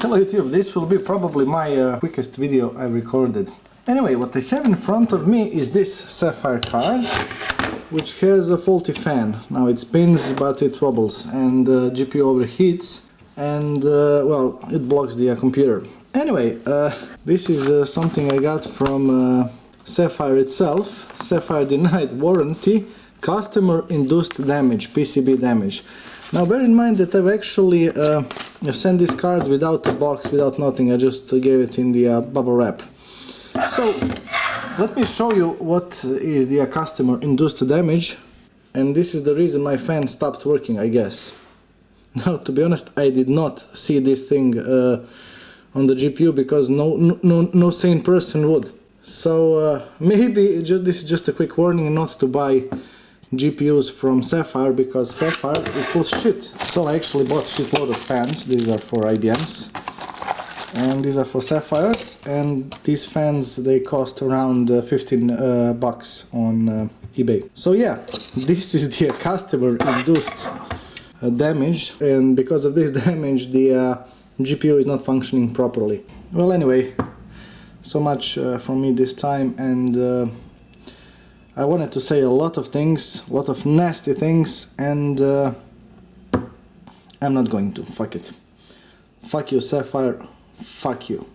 Hello YouTube, this will be probably my quickest video I recorded. Anyway, what I have in front of me is this Sapphire card, which has a faulty fan. Now it spins but it wobbles, and GPU overheats, and well, it blocks the computer. Anyway, this is something I got from Sapphire itself. Sapphire denied warranty, customer induced damage, PCB damage. Now bear in mind that I've actually sent this card without a box, without nothing. I just gave it in the bubble wrap. So let me show you what is the customer induced damage, and this is the reason my fan stopped working, I guess. Now, to be honest, I did not see this thing on the GPU because no sane person would. So maybe this is just a quick warning not to buy GPUs from Sapphire, because Sapphire equals shit. So I actually bought shitload of fans. These are for IBMs and these are for Sapphires, and these fans, they cost around 15 bucks on eBay. So yeah, this is the customer induced damage, and because of this damage the GPU is not functioning properly. Well, anyway, so much from me this time, and I wanted to say a lot of things, a lot of nasty things, and I'm not going to. Fuck it. Fuck you, Sapphire. Fuck you.